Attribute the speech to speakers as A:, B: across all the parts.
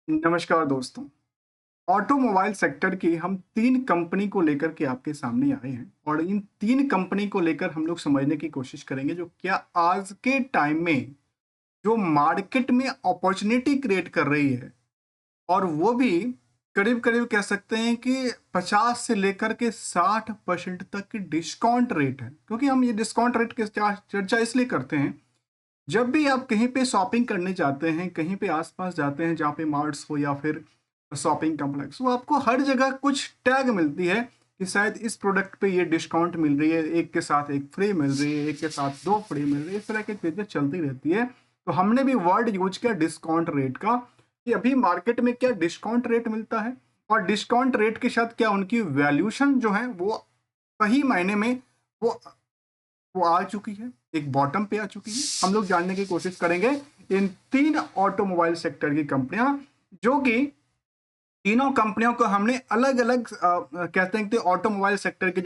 A: नमस्कार दोस्तों। Automobile sector की हम 3 कंपनी को लेकर के आपके सामने आए हैं और इन 3 कंपनी को लेकर हम लोग समझने की कोशिश करेंगे जो क्या आज के टाइम में जो मार्केट में अपॉर्चुनिटी क्रिएट कर रही है और वो भी करीब-करीब कह सकते हैं कि 50 से लेकर के 60% तक की डिस्काउंट रेट है। क्योंकि हम ये डिस्काउंट रेट की चर्चा इसलिए करते हैं, जब भी आप कहीं पे शॉपिंग करने जाते हैं, कहीं पे आस-पास जाते हैं जहाँ पे मार्ट्स हो या फिर शॉपिंग कॉम्प्लेक्स, वो आपको हर जगह कुछ टैग मिलती है कि शायद इस प्रोडक्ट पे ये डिस्काउंट मिल रही है, एक के साथ एक फ्री मिल रही है, एक के साथ 2 फ्री मिल रही है, इस तरह की चीज़ें चलती रहती है। तो हमने भी वर्ड यूज़ किया डिस्काउंट रेट का, कि अभी मार्केट में क्या डिस्काउंट रेट मिलता है और डिस्काउंट रेट के साथ क्या उनकी वैल्यूएशन जो है वो सही मायने में वो वो आ चुकी है, एक बॉटम पे आ चुकी है। हम लोग जानने की कोशिश करेंगे इन 3 ऑटोमोबाइल सेक्टर की कंपनियां, जो कि तीनों कंपनियों को हमने अलग-अलग कहते हैं कि ऑटोमोबाइल सेक्टर के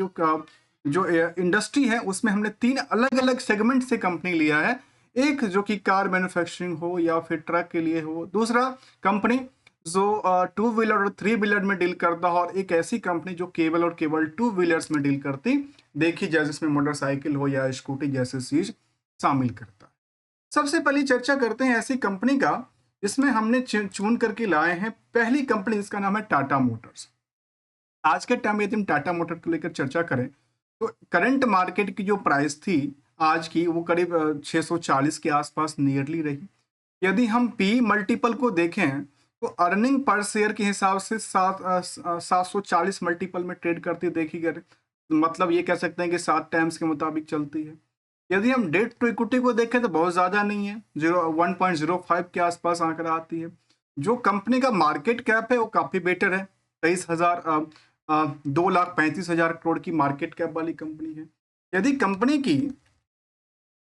A: जो इंडस्ट्री है उसमें हमने 3 अलग-अलग सेगमेंट से कंपनी लिया है। एक जो कि कार मैन्युफैक्चरिंग हो या फिर ट्रक के लिए हो, दूसरा कंपनी जो टू व्हीलर और थ्री व्हीलर में डील करता हो और एक ऐसी कंपनी जो केवल और केवल टू व्हीलर्स में डील करती देखी जाए, जिसमें मोटरसाइकिल हो या स्कूटी जैसे चीज शामिल करता है। सबसे पहले चर्चा करते हैं ऐसी कंपनी का जिसमें हमने चुन करके लाए हैं पहली कंपनी, जिसका नाम है टाटा मोटर्स। आज के टाइम में यदि हम टाटा मोटर को लेकर चर्चा करें तो करंट मार्केट की जो प्राइस थी आज की, वो करीब 640 के आसपास नियरली रही। यदि हम पी मल्टीपल को देखें तो अर्निंग पर शेयर के हिसाब से 740 मल्टीपल में ट्रेड करती देखी गई। मतलब ये कह सकते हैं कि 7 टाइम्स के मुताबिक चलती है। यदि हम डेट टू इक्विटी को देखें तो बहुत ज़्यादा नहीं है, 1.05 के आसपास आंकड़ा आती है। जो कंपनी का मार्केट कैप है वो काफ़ी बेटर है, 23,000 2,35,000 करोड़ की मार्केट कैप वाली कंपनी है। यदि कंपनी की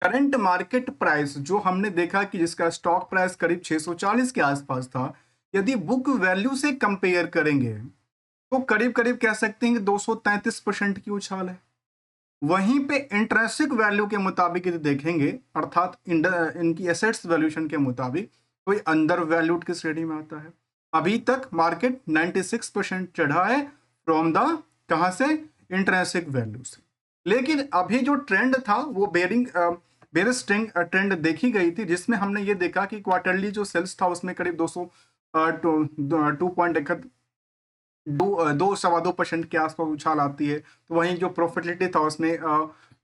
A: करंट मार्केट प्राइस जो हमने देखा कि जिसका स्टॉक प्राइस करीब 640 के आसपास था, यदि बुक वैल्यू से कंपेयर करेंगे तो करीब-करीब कह सकते हैं कि 233% की उछाल है। वहीं पे इंट्रिंसिक वैल्यू के मुताबिक यदि देखेंगे, अर्थात इनकी एसेट्स वैल्यूएशन के मुताबिक, कोई अंडर वैल्यूड की श्रेणी में आता है। अभी तक मार्केट 96% चढ़ा है फ्रॉम द कहाँ से, इंट्रिंसिक वैल्यू से। लेकिन अभी जो ट्रेंड था वो बेरिश ट्रेंड देखी गई थी, जिसमें हमने ये देखा कि क्वार्टरली जो सेल्स था उसमें करीब 200 टू पॉइंट दो सवा 2% के आसपास उछाल आती है, तो वहीं जो प्रॉफिटेबिलिटी था उसमें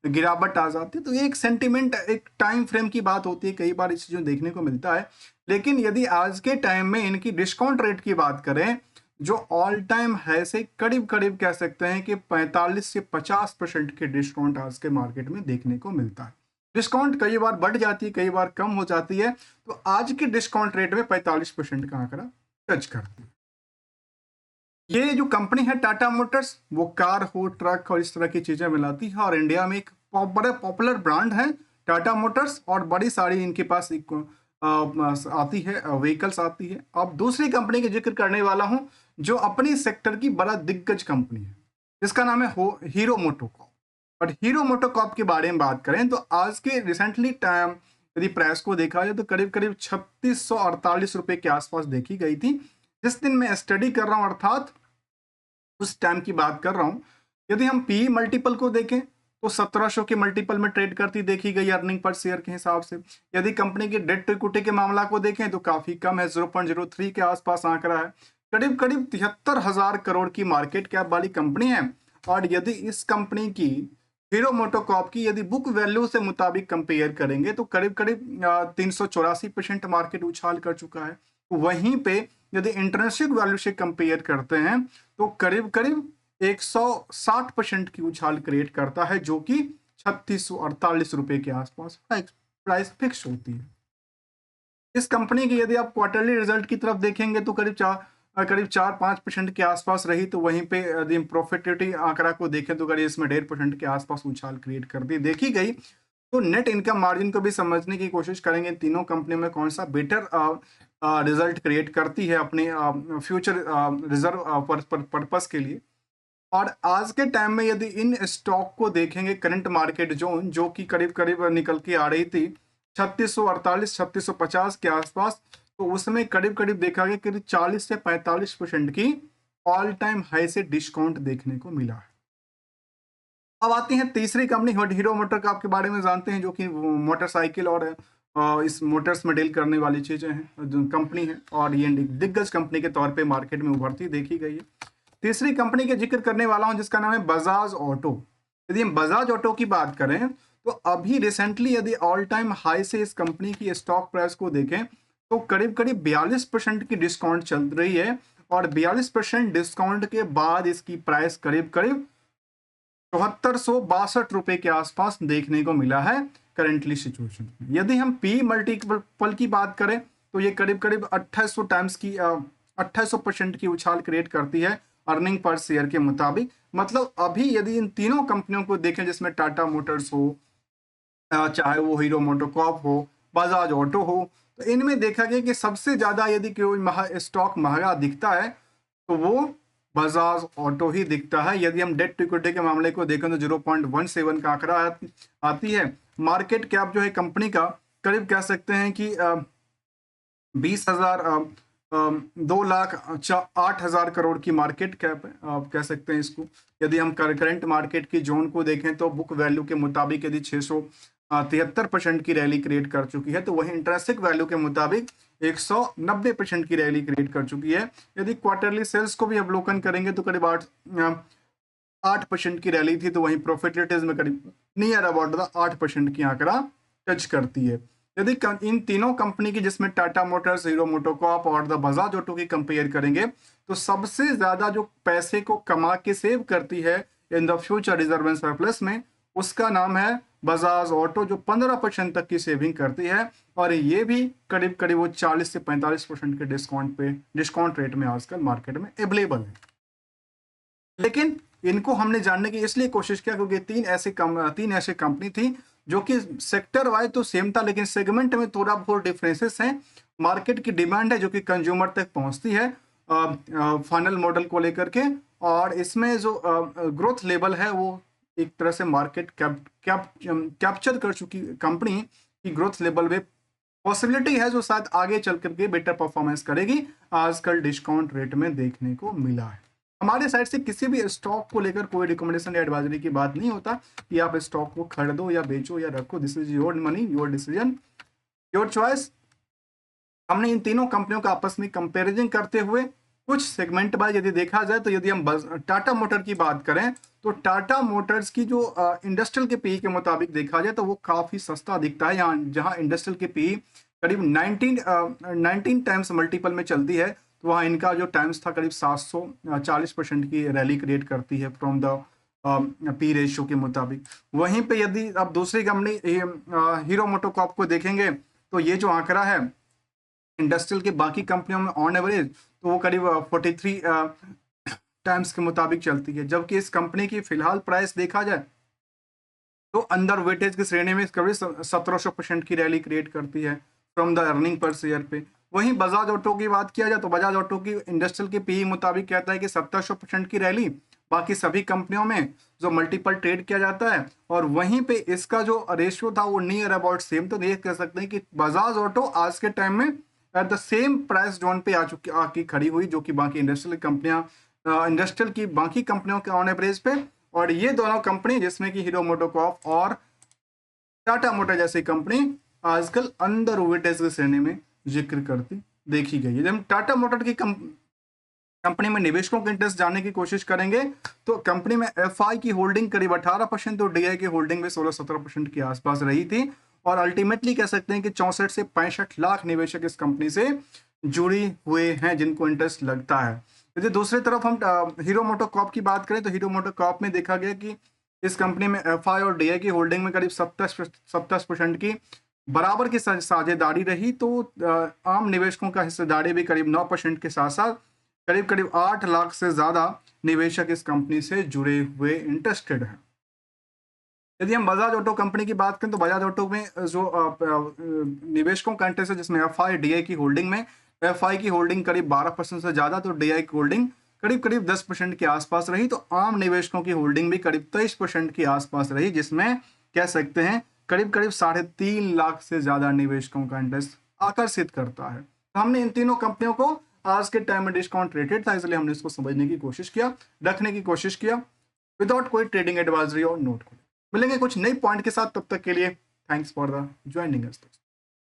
A: गिरावट आ जाती है। तो ये एक सेंटिमेंट, एक टाइम फ्रेम की बात होती है, कई बार इस चीज़ों देखने को मिलता है। लेकिन यदि आज के टाइम में इनकी डिस्काउंट रेट की बात करें, जो ऑल टाइम है से करीब-करीब कह सकते हैं कि 45 से 50% के डिस्काउंट आज के मार्केट में देखने को मिलता है। डिस्काउंट कई बार बढ़ जाती है, कई बार कम हो जाती है, तो आज के डिस्काउंट रेट में 45% का आंकड़ा टच करती है। ये जो कंपनी है टाटा मोटर्स, वो कार हो, ट्रक और इस तरह की चीजें बनाती है और इंडिया में एक बड़ा पॉपुलर ब्रांड है टाटा मोटर्स, और बड़ी सारी इनके पास एक आती है, व्हीकल्स आती है। अब दूसरी कंपनी का जिक्र करने वाला हूं जो अपनी सेक्टर की बड़ा दिग्गज कंपनी है, जिसका नाम है हीरो मोटोकॉर्प। और हीरो मोटोकॉर्प के बारे में बात करें तो आज के रिसेंटली टाइम यदि प्राइस को देखा जाए तो करीब करीब 3648 रुपए के आसपास देखी गई थी, जिस दिन मैं स्टडी कर रहा हूँ, अर्थात उस टाइम की बात कर रहा हूँ। यदि हम पी मल्टीपल को देखें तो 1700 के मल्टीपल में ट्रेड करती देखी गई अर्निंग पर शेयर के हिसाब से। यदि कंपनी की डेट टू इक्विटी के मामला को देखें तो काफी कम है, 0.03 के आसपास आंकड़ा है। करीब करीब 73,000 करोड़ की मार्केट कैप वाली कंपनी है। और यदि इस कंपनी की हीरो मोटोकॉर्प की यदि बुक वैल्यू से मुताबिक कंपेयर करेंगे तो करीब करीब 384% मार्केट उछाल कर चुका है। वहीं पे यदि इंटरनेशनल वैल्यू से कंपेयर करते हैं तो करीब करीब 160% की उछाल क्रिएट करता है, जो कि 3648 रुपए के आसपास प्राइस फिक्स होती है। इस कंपनी की यदि आप क्वार्टरली रिजल्ट की तरफ देखेंगे तो करीब 4-5% के आसपास रही, तो वहीं पे यदि प्रॉफिटेबिलिटी आंकड़ा को देखें तो करीब इसमें 1.5% के आसपास उछाल क्रिएट कर दी देखी गई। तो नेट इनकम मार्जिन को भी समझने की कोशिश करेंगे, तीनों कंपनियों में कौन सा बेटर रिजल्ट क्रिएट करती है अपने फ्यूचर रिजर्व पर्पस के लिए। और आज के टाइम में यदि इन स्टॉक को देखेंगे, करंट मार्केट जोन जो कि करीब करीब निकल के आ रही थी 3648 3650 के आसपास, तो उसमें करीब करीब देखा गया करीब 40 से 45% की ऑल टाइम हाई से डिस्काउंट देखने को मिला है। अब आती है तीसरी कंपनी हीरो मोटर का, आपके बारे में जानते हैं, जो कि मोटरसाइकिल और इस मोटर्स में डील करने वाली चीजें हैं, जो कंपनी है, और ये दिग्गज कंपनी के तौर पे मार्केट में उभरती देखी गई है। तीसरी कंपनी के जिक्र करने वाला हूं जिसका नाम है बजाज ऑटो। यदि हम बजाज ऑटो की बात करें तो अभी रिसेंटली यदि ऑल टाइम हाई से इस कंपनी की स्टॉक प्राइस को देखें तो करीब करीब 42% की डिस्काउंट चल रही है, और 42% डिस्काउंट के बाद इसकी प्राइस करीब करीब 7462 के आसपास देखने को मिला है करेंटली सिचुएशन में। यदि हम पी मल्टीपल की बात करें तो ये करीब करीब 2800 टाइम्स की 2800% की उछाल क्रिएट करती है अर्निंग पर शेयर के मुताबिक। मतलब अभी यदि इन तीनों कंपनियों को देखें, जिसमें टाटा मोटर्स हो, चाहे वो हीरो मोटोकॉर्प हो, बजाज ऑटो हो, तो इनमें देखा गया कि सबसे ज्यादा यदि कोई स्टॉक महंगा दिखता है तो वो बजाज ऑटो ही दिखता है। यदि हम डेट टू इक्विटी के मामले को देखें तो 0.17 का आंकड़ा आती है। मार्केट कैप जो है कंपनी का करीब कह सकते हैं कि 20,000 2,08,000 करोड़ की मार्केट कैप है, आप कह सकते हैं इसको। यदि हम करंट मार्केट की जोन को देखें तो बुक वैल्यू के मुताबिक यदि 673% की रैली क्रिएट कर चुकी है, तो वही इंट्रिंसिक वैल्यू के मुताबिक 190% की रैली क्रिएट कर चुकी है। यदि क्वार्टरली सेल्स को भी अवलोकन करेंगे तो करीब 8% की रैली थी, तो वहीं प्रॉफिटेबिलिटीज में करीब नियर अबाउट 8% की आंकड़ा टच करती है। यदि इन तीनों कंपनी की, जिसमें टाटा मोटर्स, हीरो मोटोकॉर्प और द बजाज ऑटो की कंपेयर करेंगे, तो सबसे ज्यादा जो पैसे को कमा के सेव करती है in the future reserve and surplus में, उसका नाम है बजाज ऑटो, जो 15% तक की सेविंग करती है, और ये भी करीब करीब वो 40 से 45% के डिस्काउंट रेट में आजकल मार्केट में अवेलेबल है। लेकिन इनको हमने जानने की इसलिए कोशिश किया क्योंकि तीन ऐसे कंपनी थी जो कि सेक्टर वाइज तो सेम था, लेकिन सेगमेंट में थोड़ा बहुत डिफरेंसेस हैं। मार्केट की डिमांड है जो कि कंज्यूमर तक पहुंचती है फाइनल मॉडल को लेकर के, और इसमें जो ग्रोथ लेवल है वो एक तरह से मार्केट कैप्चर कर चुकी कंपनी की ग्रोथ लेवल में पॉसिबिलिटी है जो शायद आगे चल करके बेटर परफॉर्मेंस करेगी, आजकल डिस्काउंट रेट में देखने को मिला है। हमारे साइड से किसी भी स्टॉक को लेकर कोई रिकमेंडेशन या एडवाइजरी की बात नहीं होता कि आप स्टॉक को खरीदो या बेचो या रखो। This is your money, your decision, your choice. हमने इन तीनों कंपनियों का आपस में कंपैरिजन करते हुए कुछ सेगमेंट बाय यदि देखा जाए तो यदि हम टाटा मोटर की बात करें तो टाटा मोटर्स की जो इंडस्ट्रियल के पीई के मुताबिक देखा जाए तो वो काफी सस्ता दिखता है। यहाँ जहाँ इंडस्ट्रियल के पीई करीब 19 टाइम्स मल्टीपल में चलती है, तो वहाँ इनका जो टाइम्स था करीब 740% की रैली क्रिएट करती है फ्रॉम द पी रेशियो के मुताबिक। वहीं पे यदि आप दूसरी कंपनी हीरो मोटोकॉर्प को देखेंगे तो ये जो आंकड़ा है इंडस्ट्रियल के बाकी कंपनियों में ऑन एवरेज तो वो करीब 43 टाइम्स के मुताबिक चलती है, जबकि इस कंपनी की फिलहाल प्राइस देखा जाए तो अंडर वेटेज की श्रेणी में करीब 1700% की रैली क्रिएट करती है from the earning per share पे। वहीं बजाज ऑटो की बात किया जाए तो बजाज ऑटो की इंडस्ट्रियल के पीई मुताबिक कहता है कि 1700% की रैली बाकी सभी कंपनियों में जो मल्टीपल ट्रेड किया जाता है, और वहीं पे इसका जो रेशियो था वो नियर अबाउट सेम। तो ये कह सकते हैं कि बजाज ऑटो आज के टाइम में at the same price zone पे आकी खड़ी हुई जो कि बाकी इंडस्ट्रियल कंपनियां इंडस्ट्रियल की बाकी कंपनियों के ऑन एवरेज पे। और ये दोनों कंपनी जिसमें कि हीरो मोटोकॉर्प और टाटा मोटर जैसी कंपनी आजकल अंडर वेटेज की श्रेणी में जिक्र करती देखी गई है। जब हम टाटा मोटर की कंपनी में निवेशकों के इंटरेस्ट जानने की कोशिश करेंगे तो कंपनी में एफआई की होल्डिंग करीब 18% और डीआई की होल्डिंग में 16-17% के आसपास रही थी, और अल्टीमेटली कह सकते हैं कि 64 से 65 लाख निवेशक इस कंपनी से जुड़ी हुए हैं जिनको इंटरेस्ट लगता है। यदि दूसरी तरफ हम हीरो मोटोकॉर्प की बात करें तो हीरो मोटोकॉर्प में देखा गया कि इस कंपनी में एफआई और डीआई की होल्डिंग में करीब 70% की बराबर की साझेदारी रही, तो आम निवेशकों का हिस्सेदारी भी करीब 9% के साथ साथ करीब करीब 8 लाख से ज्यादा निवेशक इस कंपनी से जुड़े हुए इंटरेस्टेड हैं। यदि हम बजाज ऑटो कंपनी की बात करें तो बजाज ऑटो में जो निवेशकों का इंटरेस्ट है जिसमें एफआई डीआई की होल्डिंग में एफआई की होल्डिंग करीब 12% से ज्यादा, तो डीआई की होल्डिंग करीब करीब 10% के आसपास रही, तो आम निवेशकों की होल्डिंग भी करीब 23% के आसपास रही, जिसमें कह सकते हैं करीब करीब 3.5 लाख से ज्यादा निवेशकों का इंटरेस्ट आकर्षित करता है। तो हमने इन तीनों कंपनियों को आज के टाइम में डिस्काउंट रेटेड था, इसलिए हमने इसको समझने की कोशिश किया, रखने की कोशिश किया विदाउट कोई ट्रेडिंग एडवाइजरी और नोट को। मिलेंगे कुछ नई पॉइंट के साथ, तब तक के लिए thanks for the joining us.